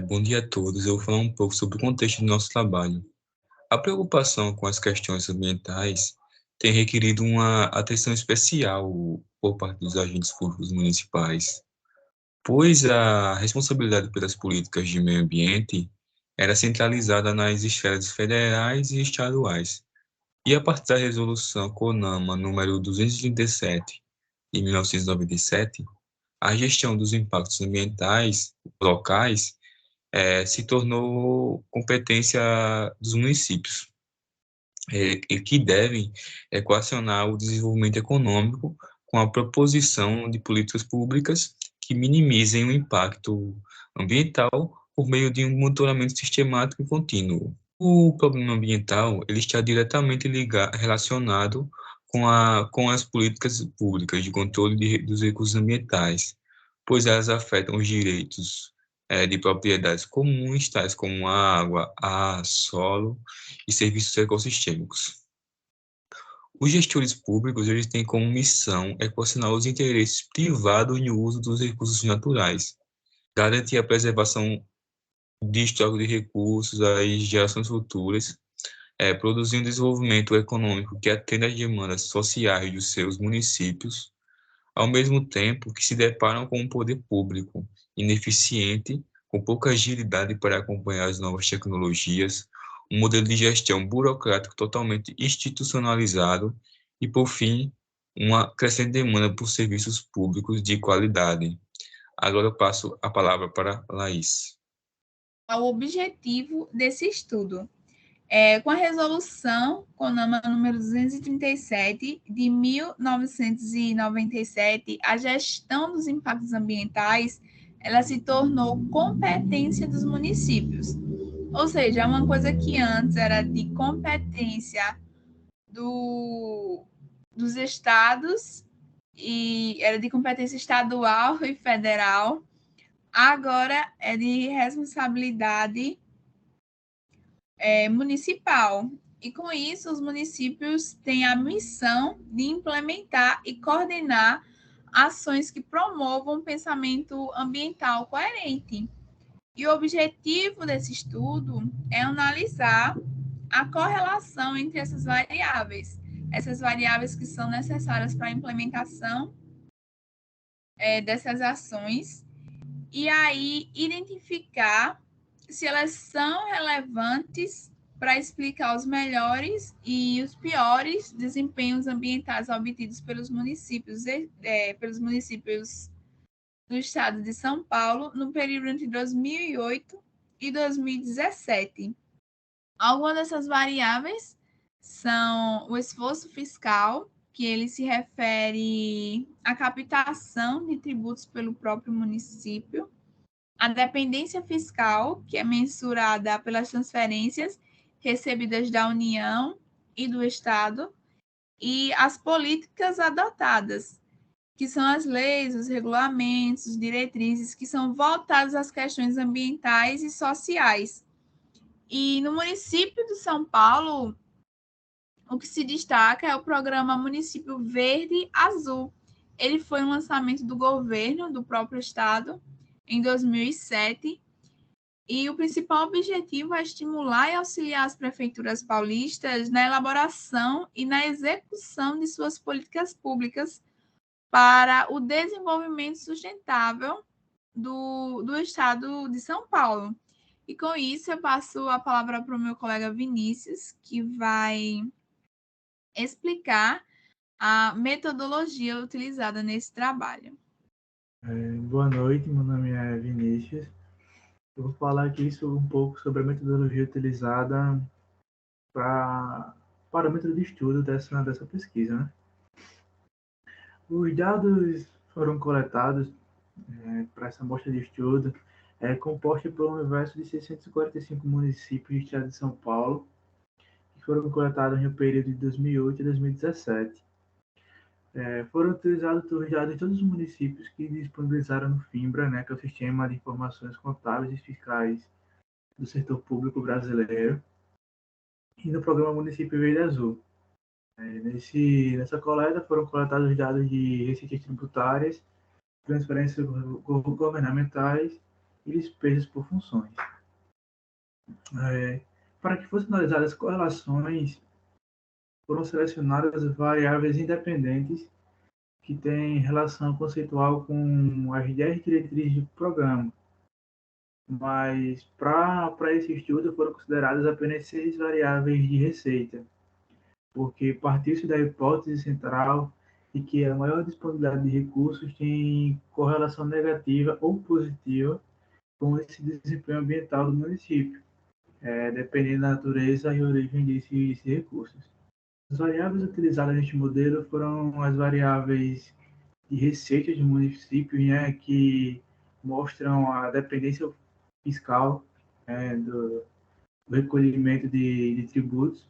Bom dia a todos. Eu vou falar um pouco sobre o contexto do nosso trabalho. A preocupação com as questões ambientais tem requerido uma atenção especial por parte dos agentes públicos municipais, pois a responsabilidade pelas políticas de meio ambiente era centralizada nas esferas federais e estaduais. E a partir da resolução CONAMA número 237 de 1997, a gestão dos impactos ambientais locais se tornou competência dos municípios, e que devem equacionar o desenvolvimento econômico com a proposição de políticas públicas que minimizem o impacto ambiental por meio de um monitoramento sistemático e contínuo. O problema ambiental ele está diretamente relacionado com as políticas públicas de controle dos recursos ambientais, pois elas afetam os direitos de propriedades comuns, tais como água, ar, solo e serviços ecossistêmicos. Os gestores públicos eles têm como missão equacionar os interesses privados no uso dos recursos naturais, garantir a preservação de estoque de recursos às gerações futuras, produzir um desenvolvimento econômico que atenda às demandas sociais dos seus municípios, ao mesmo tempo que se deparam com um poder público ineficiente, com pouca agilidade para acompanhar as novas tecnologias, um modelo de gestão burocrático totalmente institucionalizado e, por fim, uma crescente demanda por serviços públicos de qualidade. Agora eu passo a palavra para Laís. O objetivo desse estudo. Com a resolução CONAMA número 237 de 1997, a gestão dos impactos ambientais ela se tornou competência dos municípios. Ou seja, uma coisa que antes era de competência dos estados e era de competência estadual e federal, agora é de responsabilidade municipal. E com isso, os municípios têm a missão de implementar e coordenar ações que promovam um pensamento ambiental coerente. E o objetivo desse estudo é analisar a correlação entre essas variáveis que são necessárias para a implementação dessas ações, e aí identificar se elas são relevantes para explicar os melhores e os piores desempenhos ambientais obtidos pelos municípios do estado de São Paulo no período entre 2008 e 2017. Algumas dessas variáveis são o esforço fiscal, que ele se refere à captação de tributos pelo próprio município, a dependência fiscal, que é mensurada pelas transferências recebidas da União e do Estado, e as políticas adotadas, que são as leis, os regulamentos, as diretrizes, que são voltadas às questões ambientais e sociais. E no município de São Paulo, o que se destaca é o programa Município Verde Azul. Ele foi um lançamento do governo, do próprio estado, em 2007, e o principal objetivo é estimular e auxiliar as prefeituras paulistas na elaboração e na execução de suas políticas públicas para o desenvolvimento sustentável do estado de São Paulo. E com isso, eu passo a palavra para o meu colega Vinícius, que vai explicar a metodologia utilizada nesse trabalho. Boa noite, meu nome é Vinícius. Eu vou falar aqui um pouco sobre a metodologia utilizada para o método de estudo dessa pesquisa, né? Os dados foram coletados para essa amostra de estudo, composta por um universo de 645 municípios do estado de São Paulo, que foram coletados no período de 2008 e 2017. Foram utilizados os dados de todos os municípios que disponibilizaram no FINBRA, né, que é o Sistema de Informações Contábeis e Fiscais do Setor Público Brasileiro, e no Programa Município Verde Azul. Nessa coleta foram coletados os dados de receitas tributárias, transferências governamentais e despesas por funções. Para que fossem analisadas as correlações, foram selecionadas variáveis independentes que têm relação conceitual com as 10 diretrizes do programa, mas para esse estudo foram consideradas apenas 6 variáveis de receita, porque partiu-se da hipótese central de que a maior disponibilidade de recursos tem correlação negativa ou positiva com esse desempenho ambiental do município, dependendo da natureza e origem desses recursos. As variáveis utilizadas neste modelo foram as variáveis de receita de municípios, né, que mostram a dependência fiscal, do recolhimento de tributos,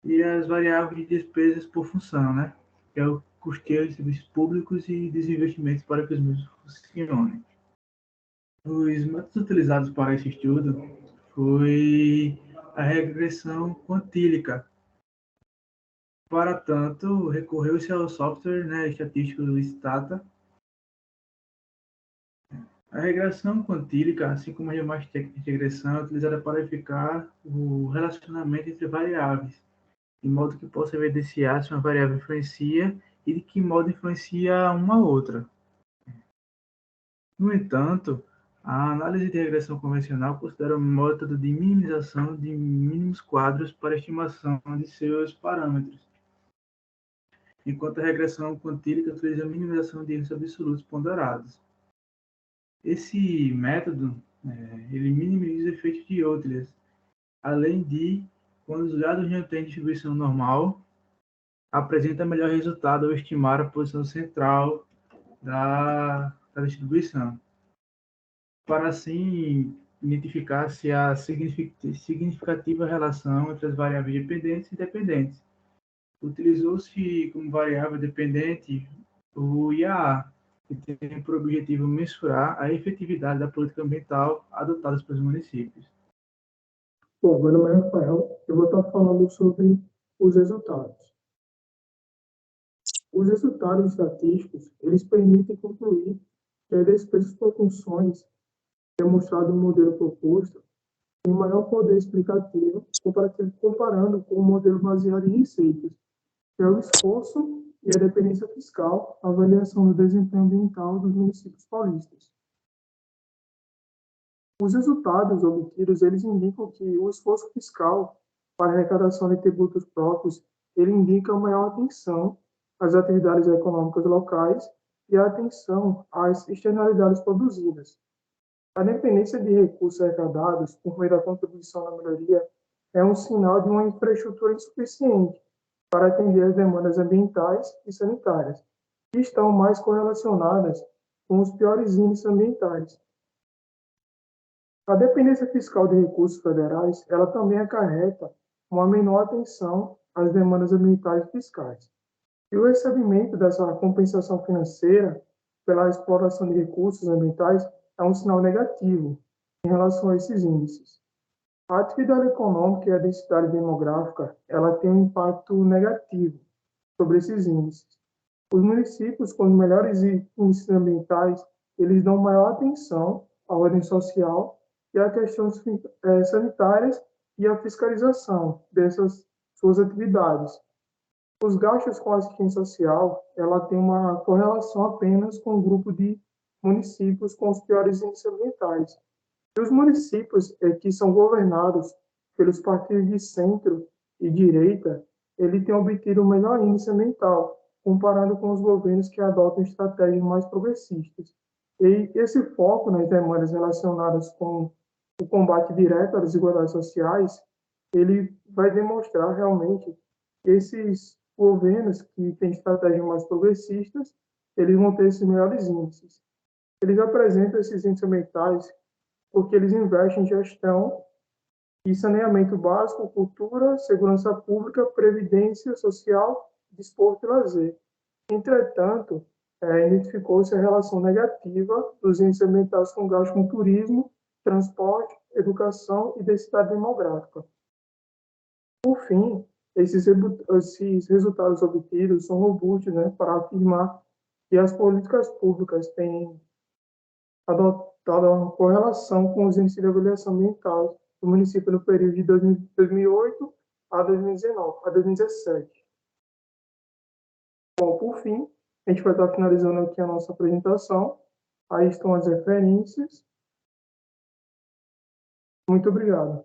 e as variáveis de despesas por função, né, que é o custeio de serviços públicos e dos investimentos para que os mesmos funcionem. Os métodos utilizados para esse estudo foi a regressão quantílica. Para tanto, recorreu-se ao software, né, estatístico do Stata. A regressão quantílica, assim como as demais técnicas de regressão, é utilizada para verificar o relacionamento entre variáveis, de modo que possa evidenciar se uma variável influencia e de que modo influencia uma outra. No entanto, a análise de regressão convencional considera um método de minimização de mínimos quadros para a estimação de seus parâmetros, enquanto a regressão quantílica utiliza a minimização de erros absolutos ponderados. Esse método ele minimiza efeitos de Outliers, além de, quando os dados não têm distribuição normal, apresenta melhor resultado ao estimar a posição central da distribuição, para assim identificar se há significativa relação entre as variáveis dependentes e dependentes. Utilizou-se como variável dependente o IAA, que tem por objetivo mensurar a efetividade da política ambiental adotada pelos municípios. Bom, meu nome é Rafael, eu vou estar falando sobre os resultados. Os resultados estatísticos, eles permitem concluir que as despesas por funções demonstrado no modelo proposto tem maior poder explicativo comparando com o modelo baseado em receitas, que é o esforço e a dependência fiscal, a avaliação do desempenho ambiental dos municípios paulistas. Os resultados obtidos, eles indicam que o esforço fiscal para a arrecadação de tributos próprios, ele indica maior atenção às atividades econômicas locais e a atenção às externalidades produzidas. A dependência de recursos arrecadados por meio da contribuição na melhoria é um sinal de uma infraestrutura insuficiente para atender as demandas ambientais e sanitárias, que estão mais correlacionadas com os piores índices ambientais. A dependência fiscal de recursos federais, ela também acarreta uma menor atenção às demandas ambientais e fiscais. E o recebimento dessa compensação financeira pela exploração de recursos ambientais é um sinal negativo em relação a esses índices. A atividade econômica e a densidade demográfica, ela tem um impacto negativo sobre esses índices. Os municípios com melhores índices ambientais, eles dão maior atenção à ordem social e a questões sanitárias e a fiscalização dessas suas atividades. Os gastos com assistência social, ela tem uma correlação apenas com o grupo de municípios com os piores índices ambientais. E os municípios que são governados pelos partidos de centro e direita, ele tem obtido o melhor índice ambiental, comparado com os governos que adotam estratégias mais progressistas. E esse foco nas demandas relacionadas com o combate direto às desigualdades sociais, ele vai demonstrar realmente que esses governos que têm estratégias mais progressistas, eles vão ter esses melhores índices. Eles apresentam esses índices ambientais porque eles investem em gestão e saneamento básico, cultura, segurança pública, previdência social, desporto e lazer. Entretanto, identificou-se a relação negativa dos índices ambientais com gastos com turismo, transporte, educação e densidade demográfica. Por fim, esses resultados obtidos são robustos, né, para afirmar que as políticas públicas dada uma correlação com os índices de avaliação ambiental do município no período de 2008 a 2017. Bom, por fim, a gente vai estar finalizando aqui a nossa apresentação. Aí estão as referências. Muito obrigado.